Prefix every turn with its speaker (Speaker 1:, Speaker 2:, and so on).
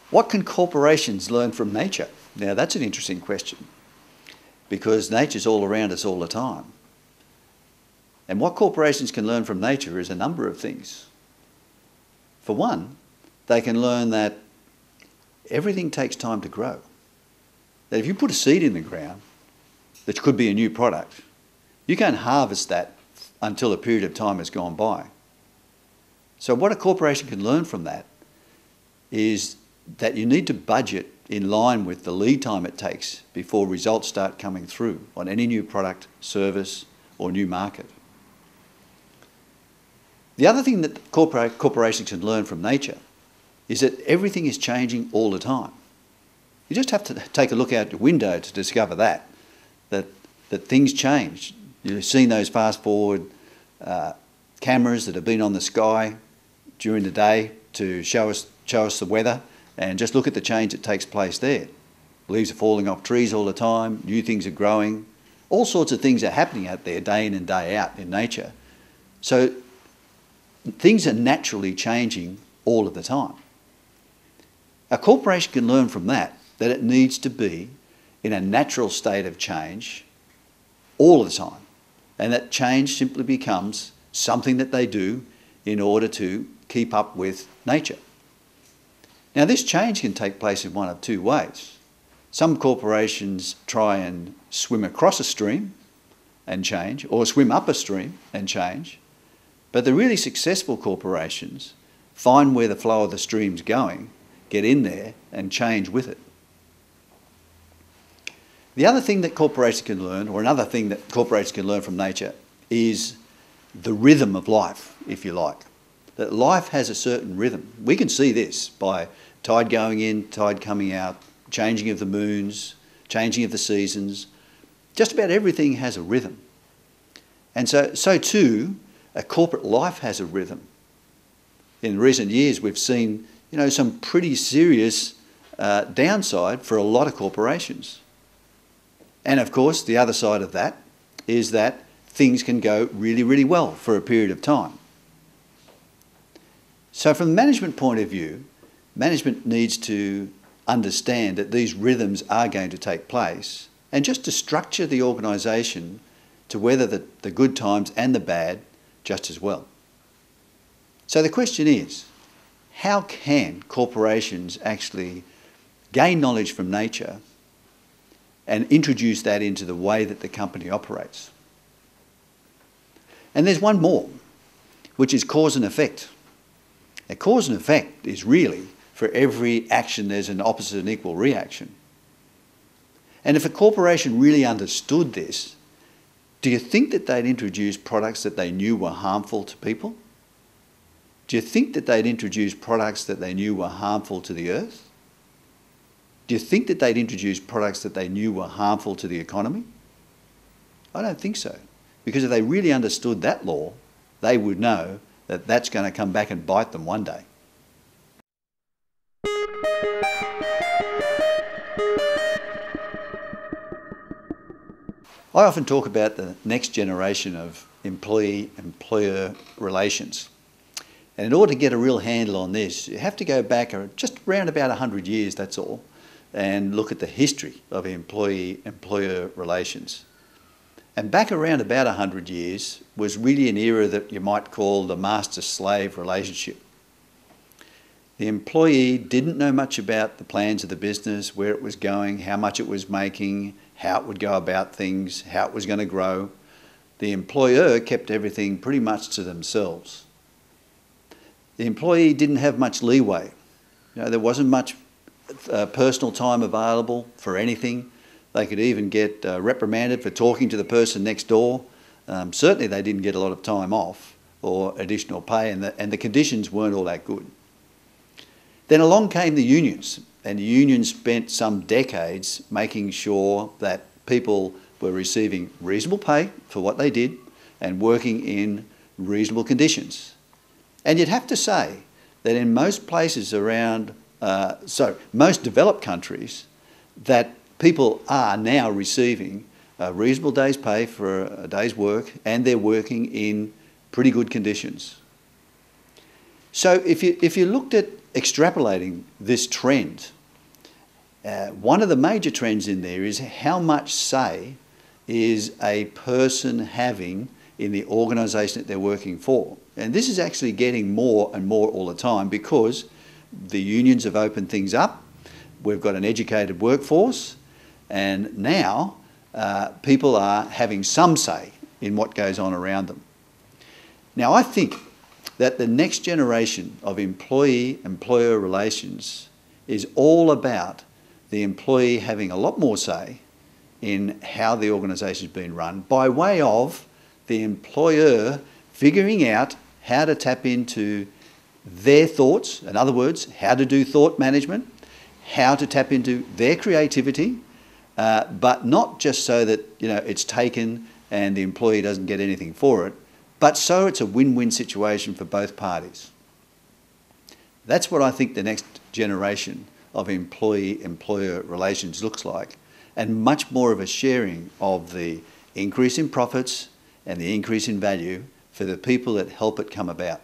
Speaker 1: What can corporations learn from nature? Now that's an interesting question, because nature's all around us all the time. And what corporations can learn from nature is a number of things. For one, they can learn that everything takes time to grow. That if you put a seed in the ground, that could be a new product, you can't harvest that until a period of time has gone by. So what a corporation can learn from that is that you need to budget in line with the lead time it takes before results start coming through on any new product, service, or new market. The other thing that corporations can learn from nature is that everything is changing all the time. You just have to take a look out the window to discover that things change. You've seen those fast-forward cameras that have been on the sky during the day to show us the weather, and just look at the change that takes place there. Leaves are falling off trees all the time, new things are growing, all sorts of things are happening out there day in and day out in nature. So things are naturally changing all of the time. A corporation can learn from that it needs to be in a natural state of change all of the time. And that change simply becomes something that they do in order to keep up with nature. Now this change can take place in one of two ways. Some corporations try and swim across a stream and change, or swim up a stream and change. But the really successful corporations find where the flow of the stream's going, get in there and change with it. The other thing that corporations can learn, or another thing that corporations can learn from nature, is the rhythm of life, if you like. That life has a certain rhythm. We can see this by tide going in, tide coming out, changing of the moons, changing of the seasons. Just about everything has a rhythm. And so too, a corporate life has a rhythm. In recent years, we've seen, some pretty serious downside for a lot of corporations. And of course, the other side of that is that things can go really, really well for a period of time. So from the management point of view, management needs to understand that these rhythms are going to take place, and just to structure the organisation to weather the good times and the bad just as well. So the question is, how can corporations actually gain knowledge from nature and introduce that into the way that the company operates? And there's one more, which is cause and effect. A cause and effect is really, for every action there's an opposite and equal reaction. And if a corporation really understood this, do you think that they'd introduce products that they knew were harmful to people? Do you think that they'd introduce products that they knew were harmful to the earth? Do you think that they'd introduce products that they knew were harmful to the economy? I don't think so. Because if they really understood that law, they would know that that's going to come back and bite them one day. I often talk about the next generation of employee-employer relations. And in order to get a real handle on this, you have to go back just around about 100 years, that's all, and look at the history of employee-employer relations. And back around about 100 years was really an era that you might call the master-slave relationship. The employee didn't know much about the plans of the business, where it was going, how much it was making, how it would go about things, how it was going to grow. The employer kept everything pretty much to themselves. The employee didn't have much leeway. There wasn't much personal time available for anything. They could even get reprimanded for talking to the person next door. Certainly they didn't get a lot of time off or additional pay, and the conditions weren't all that good. Then along came the unions, and the unions spent some decades making sure that people were receiving reasonable pay for what they did and working in reasonable conditions. And you'd have to say that in most places around, most developed countries, that people are now receiving a reasonable day's pay for a day's work, and they're working in pretty good conditions. So if you looked at extrapolating this trend, one of the major trends in there is how much say is a person having in the organisation that they're working for. And this is actually getting more and more all the time because the unions have opened things up. We've got an educated workforce, and now people are having some say in what goes on around them. Now, I think that the next generation of employee-employer relations is all about the employee having a lot more say in how the organisation has been run by way of the employer figuring out how to tap into their thoughts, in other words, how to do thought management, how to tap into their creativity, but not just so that it's taken and the employee doesn't get anything for it, but so it's a win-win situation for both parties. That's what I think the next generation of employee-employer relations looks like, and much more of a sharing of the increase in profits and the increase in value for the people that help it come about.